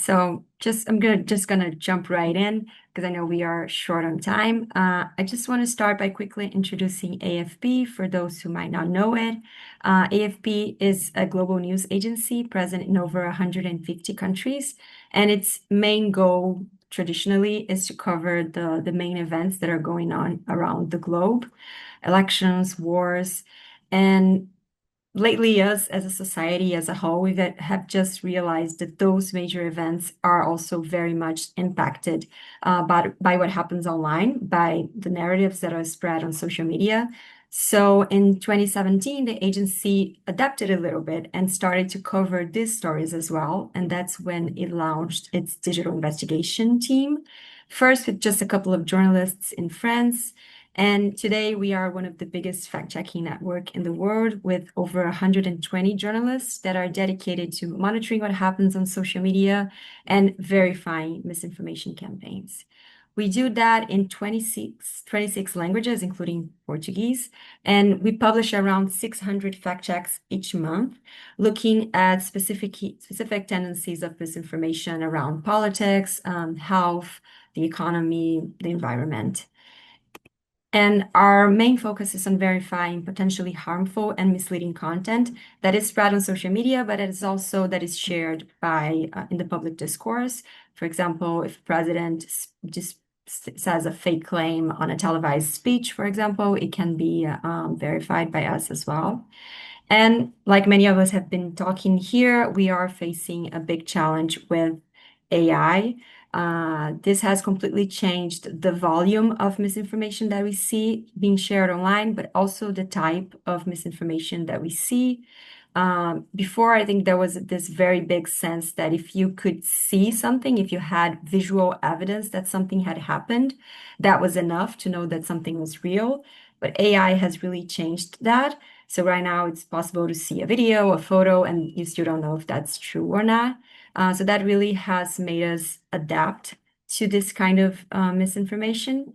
I'm just gonna jump right in because I know we are short on time. I just want to start by quickly introducing AFP for those who might not know it. AFP is a global news agency present in over 150 countries, and its main goal traditionally is to cover the main events that are going on around the globe, elections, wars, and lately, us as a society as a whole, we have just realized that those major events are also very much impacted by what happens online, by the narratives that are spread on social media. So in 2017, the agency adapted a little bit and started to cover these stories as well. And that's when it launched its digital investigation team, first with just a couple of journalists in France. And today we are one of the biggest fact-checking network in the world with over 120 journalists that are dedicated to monitoring what happens on social media and verifying misinformation campaigns. We do that in 26 languages, including Portuguese, and we publish around 600 fact checks each month, looking at specific tendencies of misinformation around politics, health, the economy, the environment. And our main focus is on verifying potentially harmful and misleading content that is spread on social media, but it is also that is shared by in the public discourse. For example, if a president just says a fake claim on a televised speech, for example, it can be verified by us as well. And like many of us have been talking here, we are facing a big challenge with AI. This has completely changed the volume of misinformation that we see being shared online, but also the type of misinformation that we see. Before, I think there was this very big sense that if you could see something, if you had visual evidence that something had happened, that was enough to know that something was real. But AI has really changed that. So right now it's possible to see a video, a photo, and you still don't know if that's true or not. So that really has made us adapt to this kind of misinformation.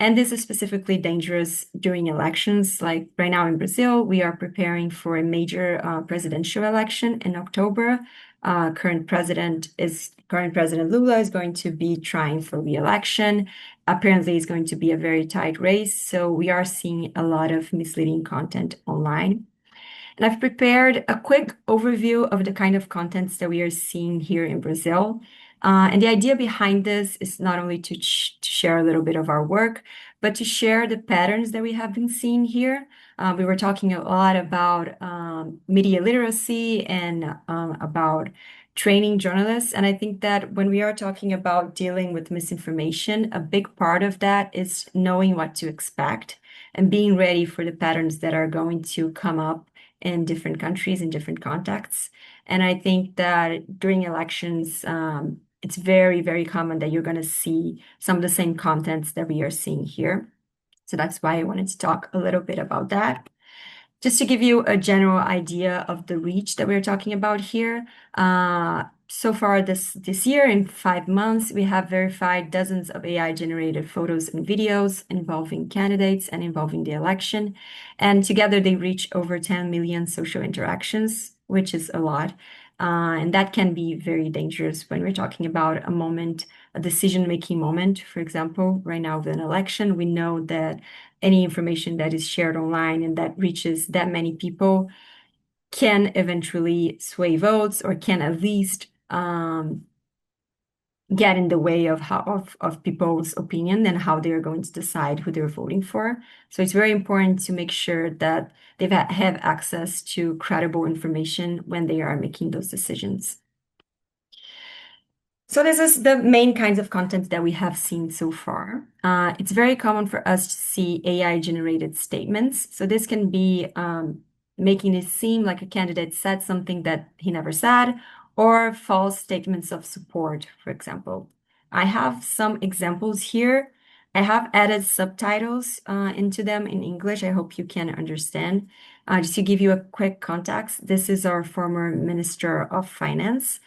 And this is specifically dangerous during elections. Like right now in Brazil, we are preparing for a major presidential election in October. Current President Lula is going to be trying for re-election. Apparently, it's going to be a very tight race. So we are seeing a lot of misleading content online. And I've prepared a quick overview of the kind of contents that we are seeing here in Brazil. And the idea behind this is not only to share a little bit of our work, but to share the patterns that we have been seeing here. We were talking a lot about media literacy and about training journalists. And I think that when we are talking about dealing with misinformation, a big part of that is knowing what to expect and being ready for the patterns that are going to come up in different countries, in different contexts. And I think that during elections, it's very, very common that you're going to see some of the same contents that we are seeing here. So that's why I wanted to talk a little bit about that. Just to give you a general idea of the reach that we're talking about here, so far this year, in 5 months, we have verified dozens of AI-generated photos and videos involving candidates and involving the election. And together they reach over 10 million social interactions, which is a lot. And that can be very dangerous when we're talking about a decision-making moment. For example, right now with an election, we know that any information that is shared online and that reaches that many people can eventually sway votes or can at least get in the way of people's opinion and how they're going to decide who they're voting for. So it's very important to make sure that they have access to credible information when they are making those decisions. So this is the main kinds of content that we have seen so far. It's very common for us to see AI-generated statements. So this can be making it seem like a candidate said something that he never said, or false statements of support, for example. I have some examples here. I have added subtitles into them in English. I hope you can understand. Just to give you a quick context, this is our former Minister of Finance.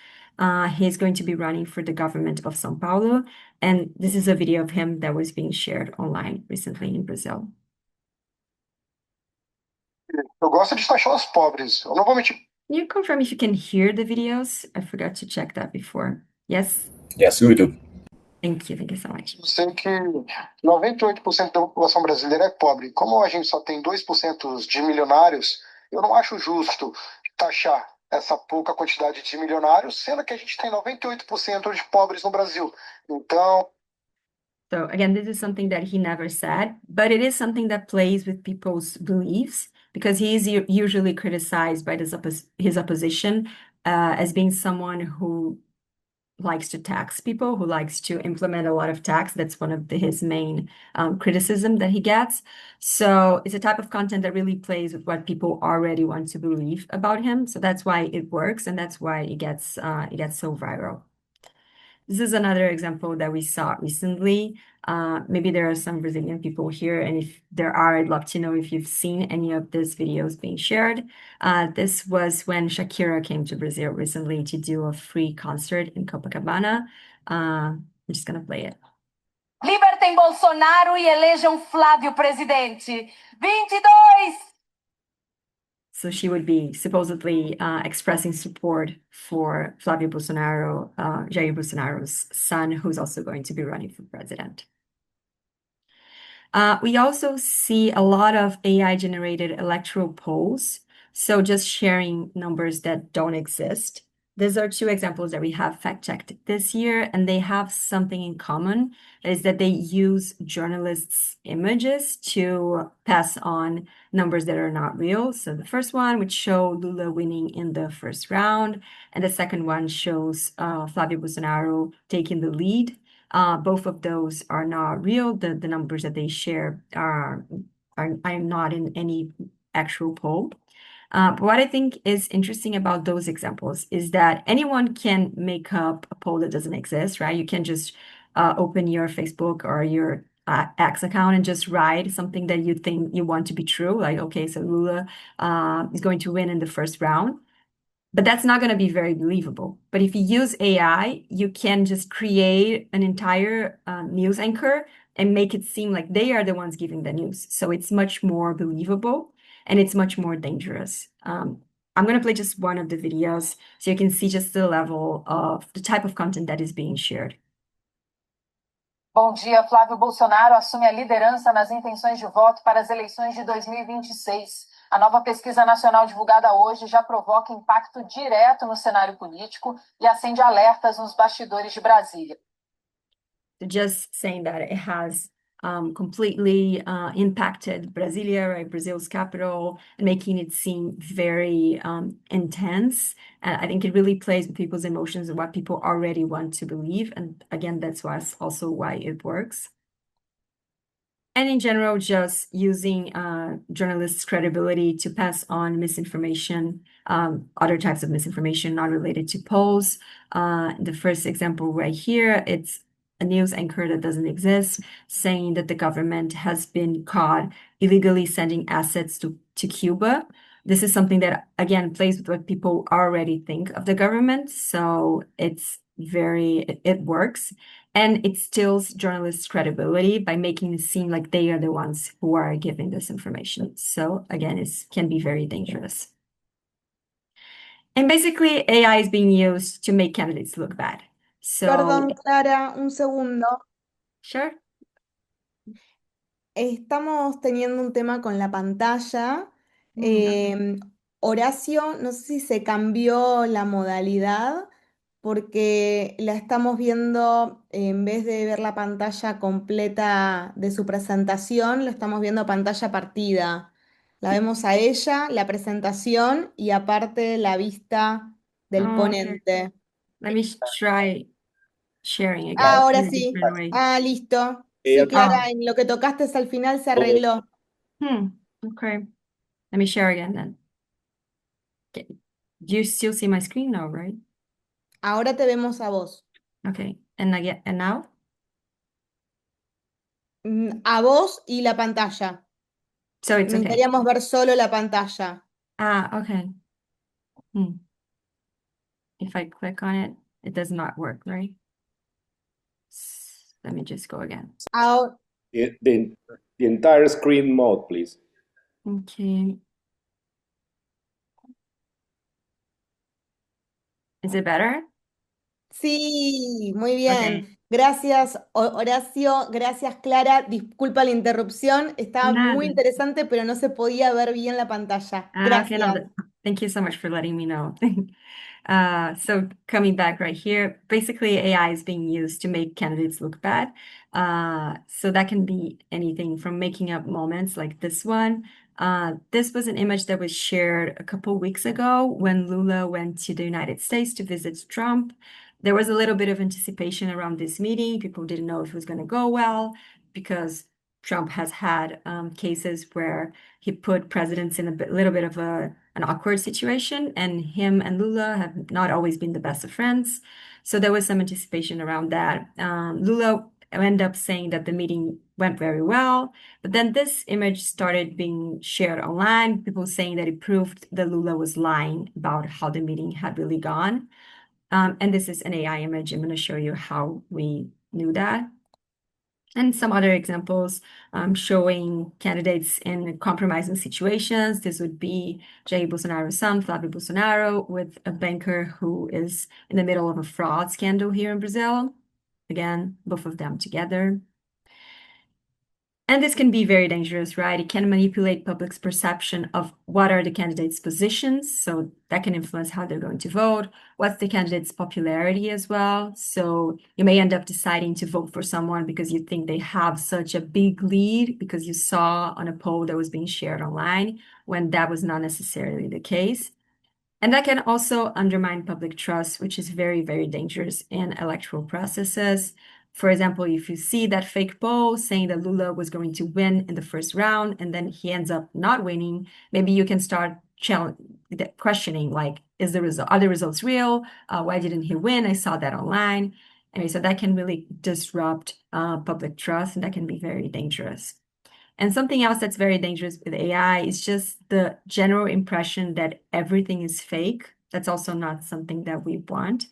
He's going to be running for the government of São Paulo, and this is a video of him that was being shared online recently in Brazil. Eu gosto de taxar os pobres. Eu não vou mentir. Can you confirm if you can hear the videos? I forgot to check that before. Yes, Yes, we do. thank you. Thank you so much. Eu sei que 98% da população brasileira é pobre. Como a gente só tem 2% de milionários, eu não acho justo taxar essa pouca quantidade de milionários, sendo que a gente tem 98% de pobres no Brasil. Então, So again, this is something that he never said, but it is something that plays with people's beliefs because he is usually criticized by his opposition as being someone who likes to tax people, who likes to implement a lot of tax. That's one of his main criticism that he gets. So it's a type of content that really plays with what people already want to believe about him. So that's why it works, and that's why it gets so viral. This is another example that we saw recently. Maybe there are some Brazilian people here, and if there are, I'd love to know if you've seen any of these videos being shared. This was when Shakira came to Brazil recently to do a free concert in Copacabana. I'm just gonna play it. Libertem Bolsonaro e elejam Flávio presidente. 22! So she would be supposedly expressing support for Flávio Bolsonaro, Jair Bolsonaro's son, who's also going to be running for president. We also see a lot of AI-generated electoral polls, so just sharing numbers that don't exist. These are two examples that we have fact-checked this year, and they have something in common, is that they use journalists' images to pass on numbers that are not real. So the first one would show Lula winning in the first round, and the second one shows Flávio Bolsonaro taking the lead. Both of those are not real. The numbers that they share are not in any actual poll. But what I think is interesting about those examples is that anyone can make up a poll that doesn't exist, right? You can just open your Facebook or your X account and just write something that you think you want to be true, like, okay, so Lula is going to win in the first round. But that's not going to be very believable. But if you use AI, you can just create an entire news anchor and make it seem like they are the ones giving the news. So it's much more believable and it's much more dangerous. I'm going to play just one of the videos so you can see just the level of the type of content that is being shared. Bom dia, Flávio Bolsonaro assume a liderança nas intenções de voto para as eleições de 2026. A nova pesquisa nacional divulgada hoje já provoca impacto direto no cenário político e acende alertas nos bastidores de Brasília. So just saying that it has completely impacted Brasilia, right, Brazil's capital, and making it seem very intense. And I think it really plays with people's emotions and what people already want to believe. And again, that's also why it works. And in general, just using journalists' credibility to pass on misinformation, other types of misinformation not related to polls. The first example right here, it's a news anchor that doesn't exist, saying that the government has been caught illegally sending assets to Cuba. This is something that, again, plays with what people already think of the government. So it works. And it steals journalists' credibility by making it seem like they are the ones who are giving this information. So again, it can be very dangerous. And basically, AI is being used to make candidates look bad. So, Perdón, Clara, un segundo. sure. Estamos teniendo un tema con la pantalla. Okay. Horacio, no sé si se cambió la modalidad porque la estamos viendo, en vez de ver la pantalla completa de su presentación, lo estamos viendo pantalla partida. La vemos a ella, la presentación y aparte la vista del Oh, okay. ponente. Let me try sharing Ah, again ahora in a sí. different way. Ah, listo. Sí, Oh, Clara, en lo que tocaste al final se arregló. okay. Let me share again then. Okay. Do you still see my screen now, right? Ahora te vemos a vos. Okay. And again, and now? A vos y la pantalla. So it's okay. Necesitaríamos ver solo la pantalla. Okay. If I click on it, it does not work, right? Let me just go again. Ahora, The entire screen mode, please. Okay. Is it better? Sí, muy Okay. bien. Gracias, Horacio. Gracias, Clara. Disculpa la interrupción. Estaba muy Nada. interesante, pero no se podía ver bien la pantalla. Okay, no, Gracias. thank you so much for letting me know. So coming back right here, basically AI is being used to make candidates look bad. So that can be anything from making up moments like this one. This was an image that was shared a couple weeks ago when Lula went to the United States to visit Trump. There was a little bit of anticipation around this meeting. People didn't know if it was going to go well because Trump has had cases where he put presidents in little bit of an awkward situation, and him and Lula have not always been the best of friends. So there was some anticipation around that. Lula ended up saying that the meeting went very well, but then this image started being shared online, people saying that it proved that Lula was lying about how the meeting had really gone. And this is an AI image. I'm going to show you how we knew that. And some other examples showing candidates in compromising situations. This would be Jair Bolsonaro's son, Flávio Bolsonaro, with a banker who is in the middle of a fraud scandal here in Brazil. Again, both of them together. And this can be very dangerous, right? It can manipulate public's perception of what are the candidates' positions. So that can influence how they're going to vote. What's the candidate's popularity as well? So you may end up deciding to vote for someone because you think they have such a big lead because you saw on a poll that was being shared online when that was not necessarily the case. And that can also undermine public trust, which is very, very dangerous in electoral processes. For example, if you see that fake poll saying that Lula was going to win in the first round and then he ends up not winning, maybe you can start questioning, like, are the results real? Why didn't he win? I saw that online. Anyway, so that can really disrupt public trust, and that can be very dangerous. And something else that's very dangerous with AI is just the general impression that everything is fake. That's also not something that we want,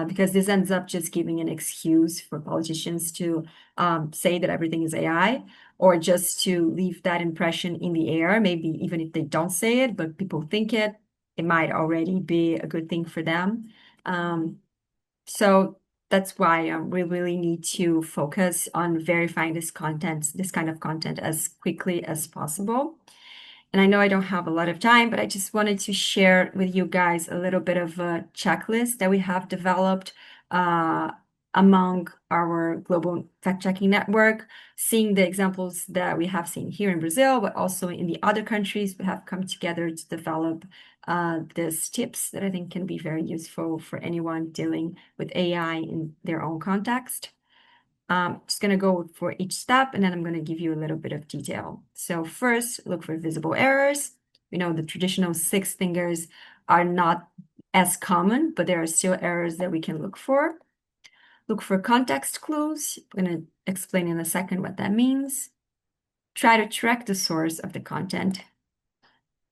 because this ends up just giving an excuse for politicians to say that everything is AI, or just to leave that impression in the air. Maybe even if they don't say it, but people think it, it might already be a good thing for them. So that's why we really need to focus on verifying this content, this kind of content, as quickly as possible. And I know I don't have a lot of time, but I just wanted to share with you guys a little bit of a checklist that we have developed uh, among our global fact-checking network, seeing the examples that we have seen here in Brazil, but also in the other countries. We have come together to develop these tips that I think can be very useful for anyone dealing with AI in their own context. Just going to go for each step, and then I'm going to give you a little bit of detail. So first, look for visible errors. You know, the traditional six fingers are not as common, but there are still errors that we can look for. Look for context clues. I'm going to explain in a second what that means. Try to track the source of the content.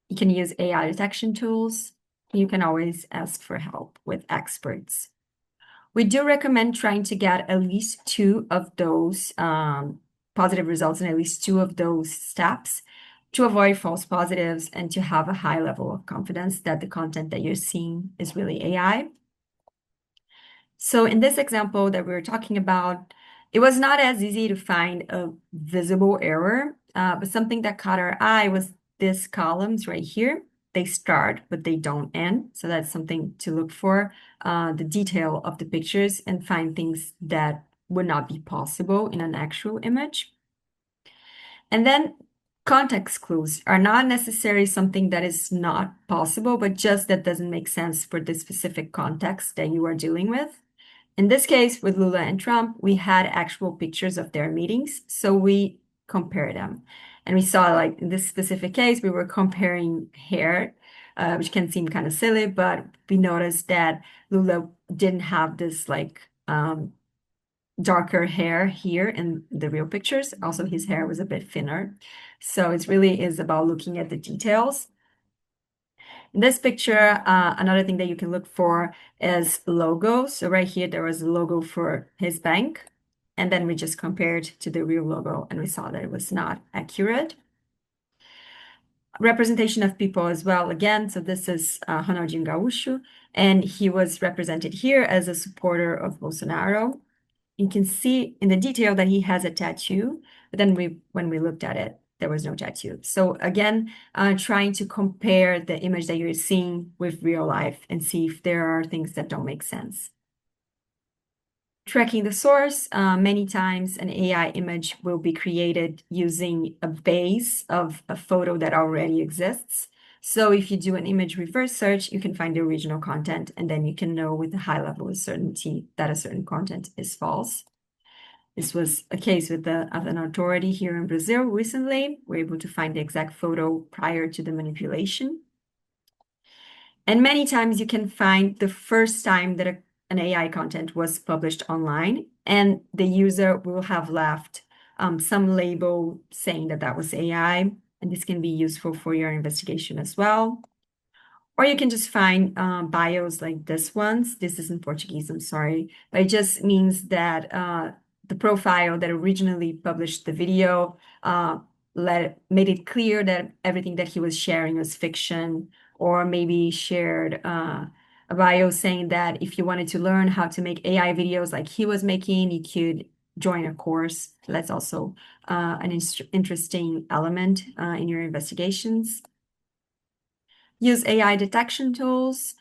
You can use AI detection tools. You can always ask for help with experts. We do recommend trying to get at least two of those positive results in at least two of those steps to avoid false positives and to have a high level of confidence that the content that you're seeing is really AI. So in this example that we were talking about, it was not as easy to find a visible error, but something that caught our eye was these columns right here. They start, but they don't end. So that's something to look for, the detail of the pictures and find things that would not be possible in an actual image. And then context clues are not necessarily something that is not possible, but just that doesn't make sense for the specific context that you are dealing with. In this case, with Lula and Trump, we had actual pictures of their meetings, so we compared them. And we saw, like, in this specific case, we were comparing hair, which can seem kind of silly, but we noticed that Lula didn't have this, like, darker hair here in the real pictures. Also, his hair was a bit thinner. So it really is about looking at the details. In this picture, another thing that you can look for is logos. So right here, there was a logo for his bank. And then we just compared to the real logo and we saw that it was not accurate. Representation of people as well, again. So this is Ronaldinho Gaúcho, and he was represented here as a supporter of Bolsonaro. You can see in the detail that he has a tattoo, but then when we looked at it, there was no tattoo. So again, trying to compare the image that you're seeing with real life and see if there are things that don't make sense. Tracking the source, many times an AI image will be created using a base of a photo that already exists. So if you do an image reverse search, you can find the original content, and then you can know with a high level of certainty that a certain content is false. This was a case with an authority here in Brazil recently. We're able to find the exact photo prior to the manipulation. And many times you can find the first time that an AI content was published online, and the user will have left some label saying that that was AI, and this can be useful for your investigation as well. Or you can just find bios like this ones. This is in Portuguese, I'm sorry. But it just means that the profile that originally published the video made it clear that everything that he was sharing was fiction, or maybe shared a bio saying that if you wanted to learn how to make AI videos like he was making, you could join a course. That's also an interesting element in your investigations. Use AI detection tools.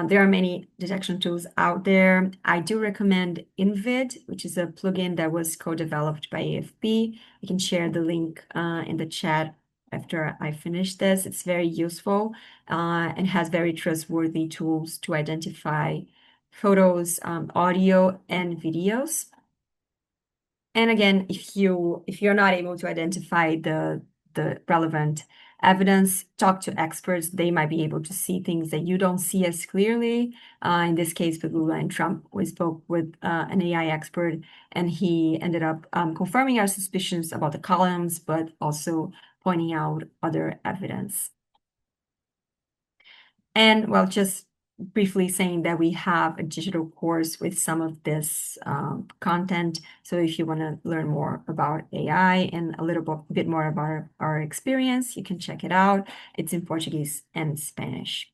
There are many detection tools out there. I do recommend Invid, which is a plugin that was co-developed by AFP. I can share the link in the chat after I finish this. It's very useful and has very trustworthy tools to identify photos, audio, and videos. And again, if you're not able to identify the relevant evidence, talk to experts. They might be able to see things that you don't see as clearly. In this case, with Lula and Trump, we spoke with an AI expert, and he ended up confirming our suspicions about the columns, but also pointing out other evidence. And well, just briefly saying that we have a digital course with some of this content. So if you want to learn more about AI and a little bit more about our experience, you can check it out. It's in Portuguese and Spanish.